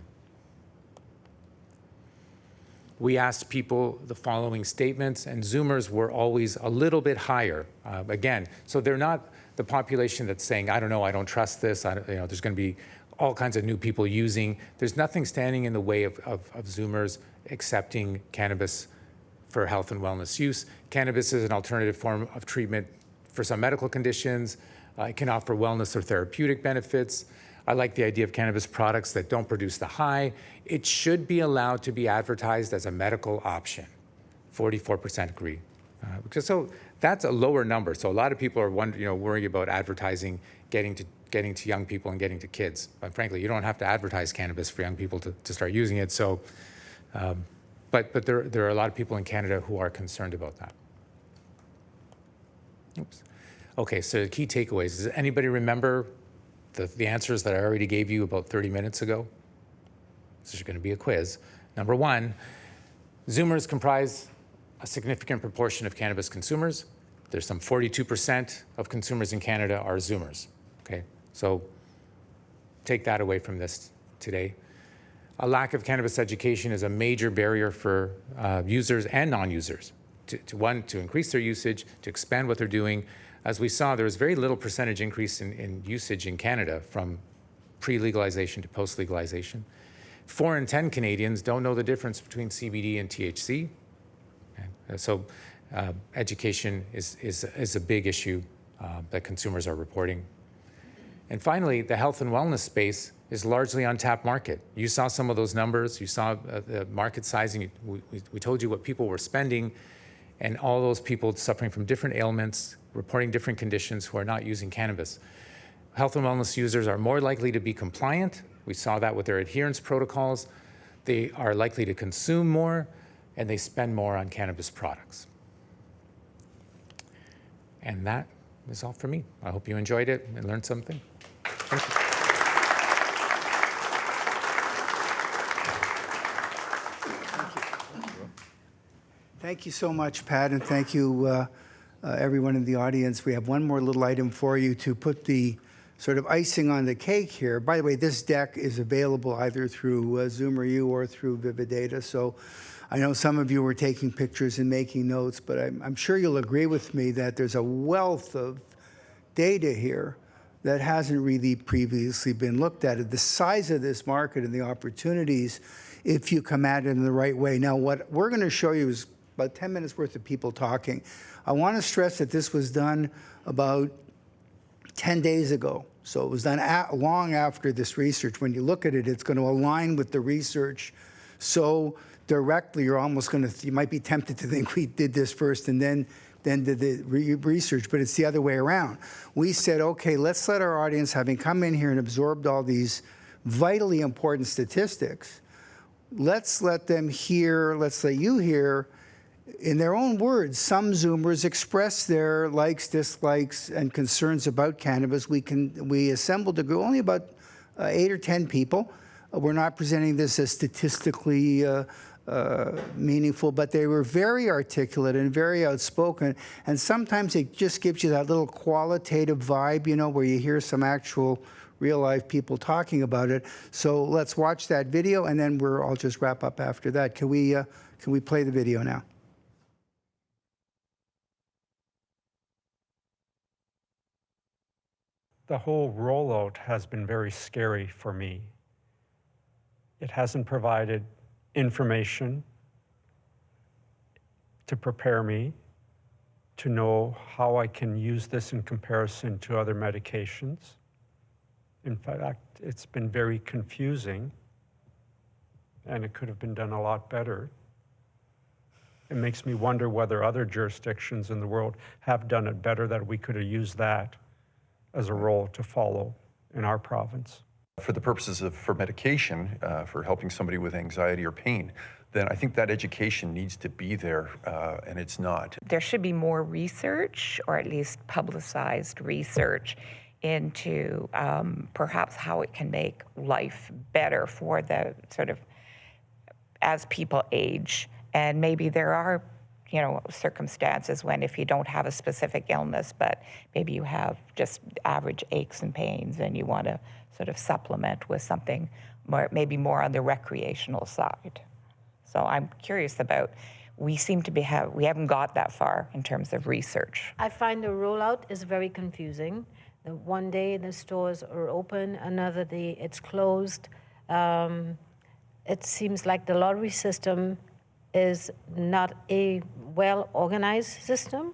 We asked people the following statements, and Zoomers were always a little bit higher. Again, so they're not the population that's saying, I don't know, I don't trust this, there's going to be all kinds of new people using. There's nothing standing in the way of Zoomers accepting cannabis for health and wellness use. Cannabis is an alternative form of treatment for some medical conditions. It can offer wellness or therapeutic benefits. I like the idea of cannabis products that don't produce the high. It should be allowed to be advertised as a medical option. 44% agree. So that's a lower number. So a lot of people are worrying about advertising, getting to young people and getting to kids. But frankly, you don't have to advertise cannabis for young people to start using it. So, but there are a lot of people in Canada who are concerned about that. Oops. Okay, so the key takeaways. Does anybody remember the answers that I already gave you about 30 minutes ago? This is going to be a quiz. Number one, Zoomers comprise a significant proportion of cannabis consumers. There's some 42% of consumers in Canada are Zoomers. Okay, so take that away from this today. A lack of cannabis education is a major barrier for users and non-users to increase their usage, to expand what they're doing. As we saw, there was very little percentage increase in usage in Canada from pre-legalization to post-legalization. 4 in 10 Canadians don't know the difference between CBD and THC. Okay. So education is a big issue that consumers are reporting. And finally, the health and wellness space is largely untapped market. You saw some of those numbers. You saw the market sizing. We told you what people were spending, and all those people suffering from different ailments, reporting different conditions who are not using cannabis. Health and wellness users are more likely to be compliant. We saw that with their adherence protocols. They are likely to consume more, and they spend more on cannabis products. And that is all for me. I hope you enjoyed it and learned something. Thank you. Thank you so much, Pat, and thank you, everyone in the audience. We have one more little item for you to put the sort of icing on the cake here. By the way, this deck is available either through ZoomerU or through Vividata. So I know some of you were taking pictures and making notes, but I'm sure you'll agree with me that there's a wealth of data here that hasn't really previously been looked at. The size of this market and the opportunities if you come at it in the right way. Now, what we're going to show you is about 10 minutes worth of people talking. I want to stress that this was done about 10 days ago. So it was done long after this research. When you look at it, it's going to align with the research so directly you're almost going to, you might be tempted to think we did this first and then did the research, but it's the other way around. We said, okay, let's let our audience, having come in here and absorbed all these vitally important statistics, let's let them hear, let's let you hear, in their own words, some Zoomers express their likes, dislikes, and concerns about cannabis. We assembled a group, only about 8 or 10 people. We're not presenting this as statistically meaningful, but they were very articulate and very outspoken. And sometimes it just gives you that little qualitative vibe, you know, where you hear some actual real-life people talking about it. So let's watch that video, and then I'll just wrap up after that. Can we play the video now? The whole rollout has been very scary for me. It hasn't provided information to prepare me to know how I can use this in comparison to other medications. In fact, it's been very confusing, and it could have been done a lot better. It makes me wonder whether other jurisdictions in the world have done it better, that we could have used that as a role to follow in our province. For the purposes of medication, for helping somebody with anxiety or pain, then I think that education needs to be there, and it's not. There should be more research, or at least publicized research, into perhaps how it can make life better for the sort of, as people age. And maybe there are, you know, circumstances when if you don't have a specific illness, but maybe you have just average aches and pains and you want to sort of supplement with something more, maybe more on the recreational side. So I'm curious about, we haven't got that far in terms of research. I find the rollout is very confusing. One day the stores are open, another day it's closed. It seems like the lottery system is not a well-organized system,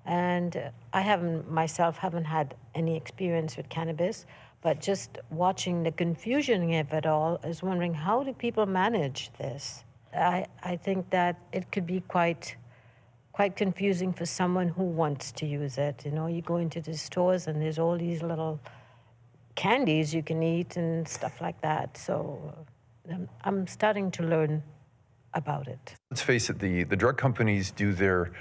and I myself haven't had any experience with cannabis, but just watching the confusion of it all is wondering, how do people manage this? I think that it could be quite confusing for someone who wants to use it. You know, you go into the stores and there's all these little candies you can eat and stuff like that. So I'm starting to learn about it. Let's face it, the drug companies do their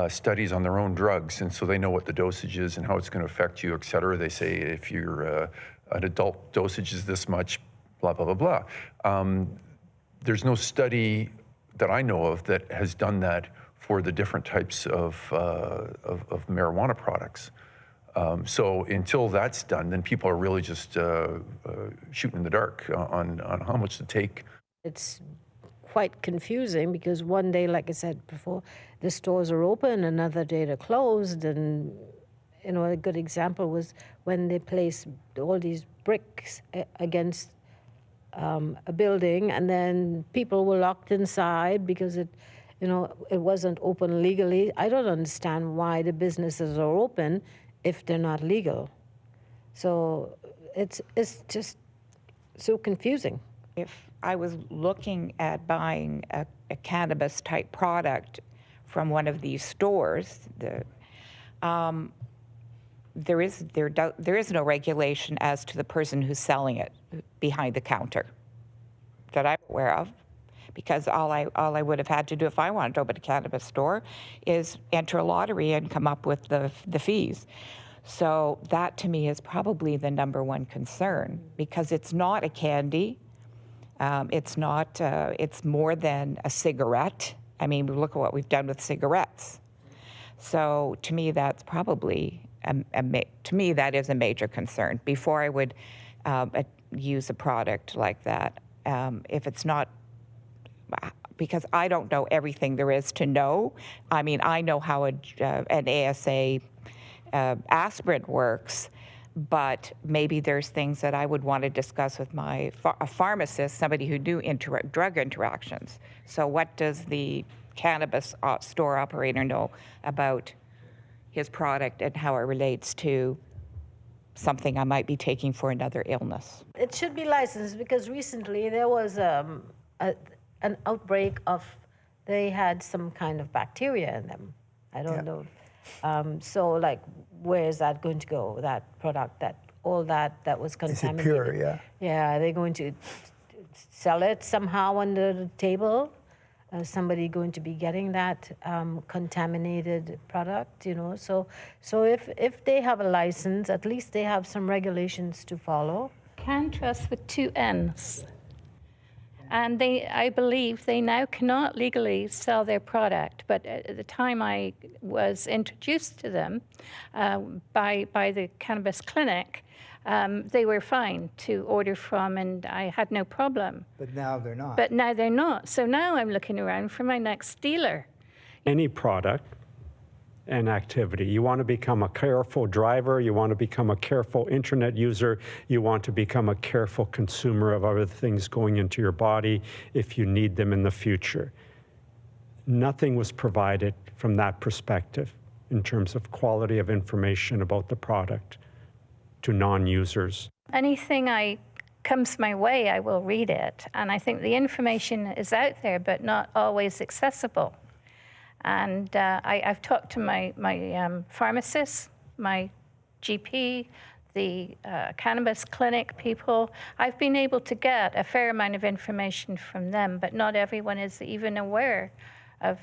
studies on their own drugs, and so they know what the dosage is and how it's going to affect you, et cetera. They say if you're an adult, dosage is this much, blah, blah, blah, blah. There's no study that I know of that has done that for the different types of marijuana products. So until that's done, then people are really just shooting in the dark on how much to take. It's quite confusing because one day, like I said before, the stores are open, another day they're closed. And, you know, a good example was when they placed all these bricks against a building, and then people were locked inside because it wasn't open legally. I don't understand why the businesses are open if they're not legal. So it's just so confusing. If I was looking at buying a cannabis type product from one of these stores, there is no regulation as to the person who's selling it behind the counter that I'm aware of. because all I would have had to do if I wanted to open a cannabis store is enter a lottery and come up with the fees. So that to me is probably the number one concern, because it's not a candy. It's not, it's more than a cigarette. I mean, look at what we've done with cigarettes. So to me, that's probably, to me, that is a major concern. Before I would use a product like that, if it's not, because I don't know everything there is to know. I mean, I know how an ASA aspirin works, but maybe there's things that I would want to discuss with a pharmacist, somebody who do drug interactions. So what does the cannabis store operator know about his product and how it relates to something I might be taking for another illness? It should be licensed, because recently there was an outbreak of, they had some kind of bacteria in them. I don't know. So like, where is that going to go? That product, all that was contaminated. Is it pure? Yeah. Yeah, are they going to sell it somehow under the table? Somebody going to be getting that contaminated product, you know? So if they have a license, at least they have some regulations to follow. CannTrust with 2 N's. And I believe they now cannot legally sell their product. But at the time I was introduced to them by the cannabis clinic, they were fine to order from, and I had no problem. But now they're not. But now they're not. So now I'm looking around for my next dealer. Any product and activity. You want to become a careful driver, you want to become a careful internet user, you want to become a careful consumer of other things going into your body if you need them in the future. Nothing was provided from that perspective in terms of quality of information about the product to non-users. Anything comes my way, I will read it. And I think the information is out there, but not always accessible. And I've talked to my pharmacist, my GP, the cannabis clinic people. I've been able to get a fair amount of information from them, but not everyone is even aware of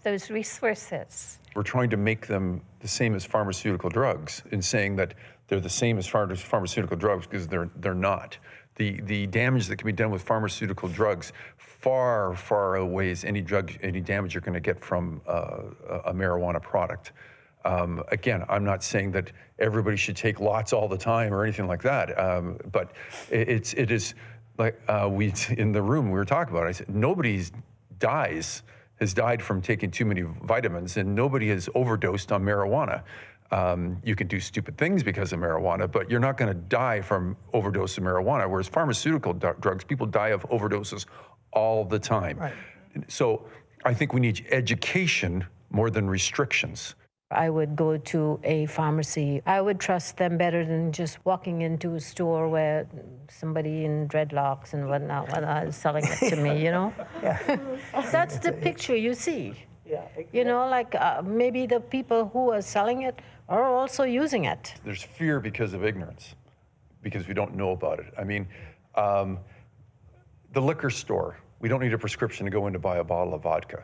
those resources. We're trying to make them the same as pharmaceutical drugs in saying that they're the same as pharmaceutical drugs, because they're not. The damage that can be done with pharmaceutical drugs far outweighs any damage you're going to get from a marijuana product. Again, I'm not saying that everybody should take lots all the time or anything like that, but it is like in the room we were talking about. I said nobody has died from taking too many vitamins, and nobody has overdosed on marijuana. You can do stupid things because of marijuana, but you're not going to die from overdose of marijuana, whereas pharmaceutical drugs, people die of overdoses all the time. Right. So I think we need education more than restrictions. I would go to a pharmacy. I would trust them better than just walking into a store where somebody in dreadlocks and whatnot is selling it to me, you know? Yeah. That's the picture you see. Yeah. You know, like maybe the people who are selling it are also using it. There's fear because of ignorance, because we don't know about it. I mean, the liquor store, we don't need a prescription to go in to buy a bottle of vodka.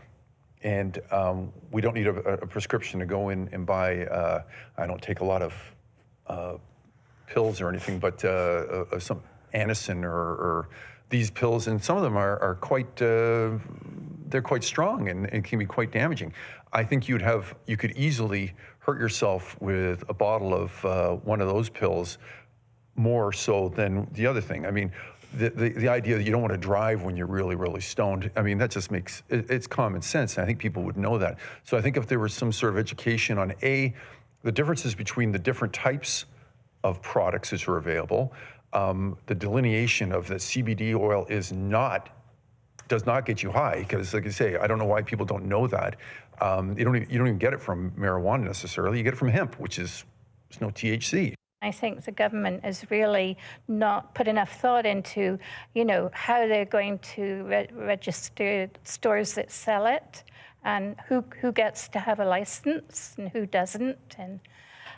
And we don't need a prescription to go in and buy, I don't take a lot of pills or anything, but some Anacin or these pills, and some of them are quite, they're quite strong and can be quite damaging. I think you could easily hurt yourself with a bottle of one of those pills more so than the other thing. I mean, the idea that you don't want to drive when you're really stoned, I mean, that just makes, it's common sense, and I think people would know that. So I think if there was some sort of education on the differences between the different types of products that are available, the delineation of the CBD oil does not get you high, because like I say, I don't know why people don't know that. You don't even get it from marijuana necessarily, you get it from hemp, which there's no THC. I think the government has really not put enough thought into, you know, how they're going to register stores that sell it, and who gets to have a license and who doesn't. And,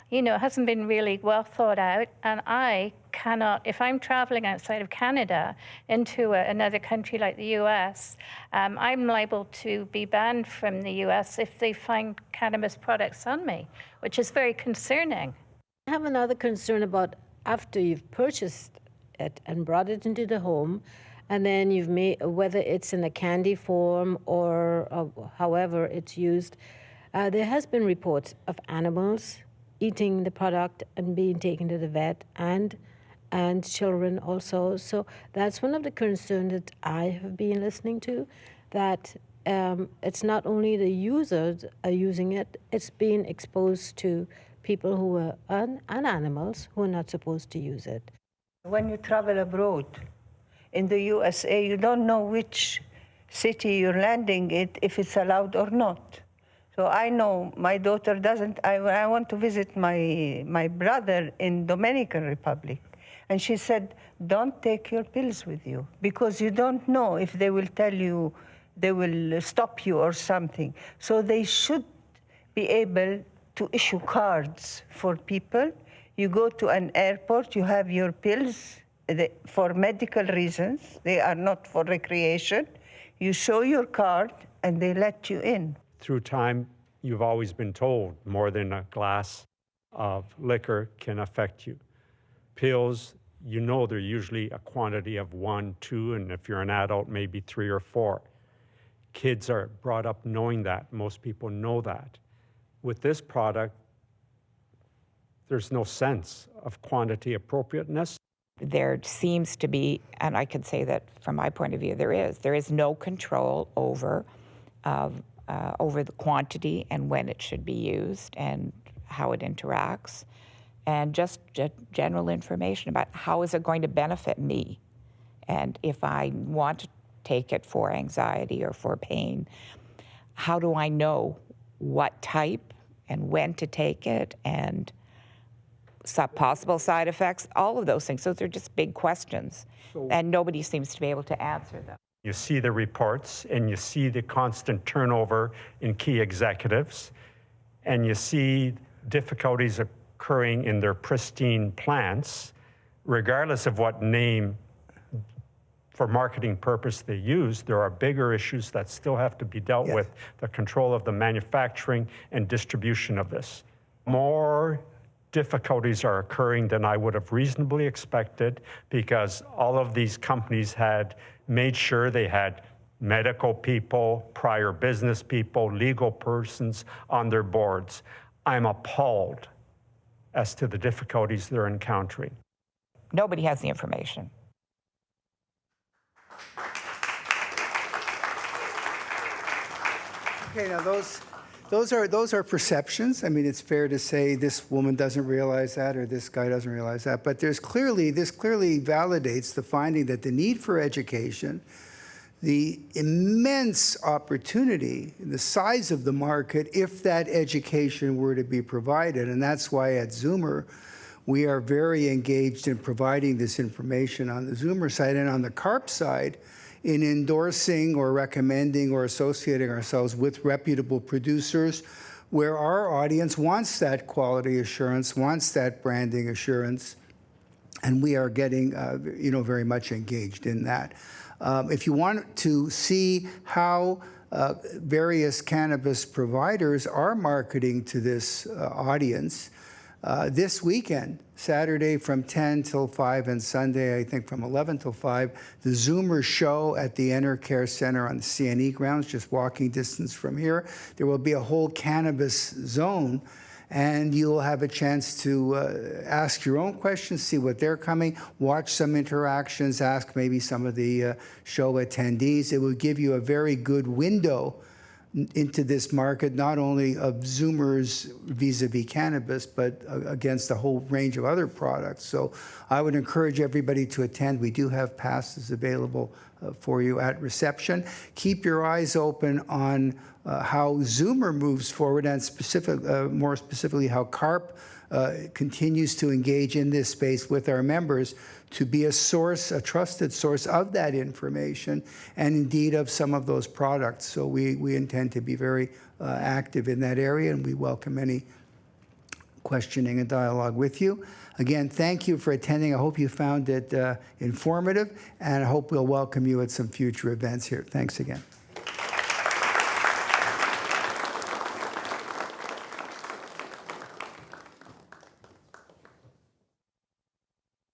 you know, it hasn't been really well thought out. And I cannot, if I'm traveling outside of Canada into another country like the US, I'm liable to be banned from the US if they find cannabis products on me, which is very concerning. I have another concern about after you've purchased it and brought it into the home, and then you've made, whether it's in a candy form or however it's used, there has been reports of animals eating the product and being taken to the vet, and children also. So that's one of the concerns that I have been listening to, that it's not only the users are using it, it's being exposed to people who are, and animals who are not supposed to use it. When you travel abroad, in the USA, you don't know which city you're landing in, if it's allowed or not. So I know my daughter doesn't, I want to visit my brother in Dominican Republic. And she said, don't take your pills with you, because you don't know if they will tell you, they will stop you or something. So they should be able to issue cards for people. You go to an airport, you have your pills for medical reasons. They are not for recreation. You show your card and they let you in. Through time, you've always been told more than a glass of liquor can affect you. Pills, you know they're usually a quantity of 1, 2, and if you're an adult, maybe 3 or 4. Kids are brought up knowing that. Most people know that. With this product, there's no sense of quantity appropriateness. There seems to be, and I could say that from my point of view, there is no control over the quantity and when it should be used and how it interacts, and just general information about how is it going to benefit me. And if I want to take it for anxiety or for pain, how do I know what type and when to take it, and possible side effects, all of those things. Those are just big questions, and nobody seems to be able to answer them. You see the reports, and you see the constant turnover in key executives, and you see difficulties occurring in their pristine plants, regardless of what name for marketing purpose they use. There are bigger issues that still have to be dealt with, the control of the manufacturing and distribution of this. More difficulties are occurring than I would have reasonably expected, because all of these companies had made sure they had medical people, prior business people, legal persons on their boards. I'm appalled as to the difficulties they're encountering. Nobody has the information. Okay, now those are perceptions. I mean, it's fair to say this woman doesn't realize that or this guy doesn't realize that, but this clearly validates the finding that the need for education, the immense opportunity, the size of the market if that education were to be provided. And that's why at Zoomer, we are very engaged in providing this information on the Zoomer side, and on the CARP side, in endorsing or recommending or associating ourselves with reputable producers where our audience wants that quality assurance, wants that branding assurance, and we are getting very much engaged in that. If you want to see how various cannabis providers are marketing to this audience, this weekend, Saturday from 10 till 5 and Sunday, I think from 11 till 5, the Zoomer show at the Enercare Center on the CNE grounds, just walking distance from here. There will be a whole cannabis zone, and you'll have a chance to ask your own questions, see what they're coming, watch some interactions, ask maybe some of the show attendees. It will give you a very good window into this market, not only of Zoomers vis-a-vis cannabis, but against a whole range of other products. So I would encourage everybody to attend. We do have passes available for you at reception. Keep your eyes open on how Zoomer moves forward, and more specifically how CARP continues to engage in this space with our members to be a source, a trusted source of that information, and indeed of some of those products. So we intend to be very active in that area, and we welcome any questioning and dialogue with you. Again, thank you for attending. I hope you found it informative, and I hope we'll welcome you at some future events here. Thanks again.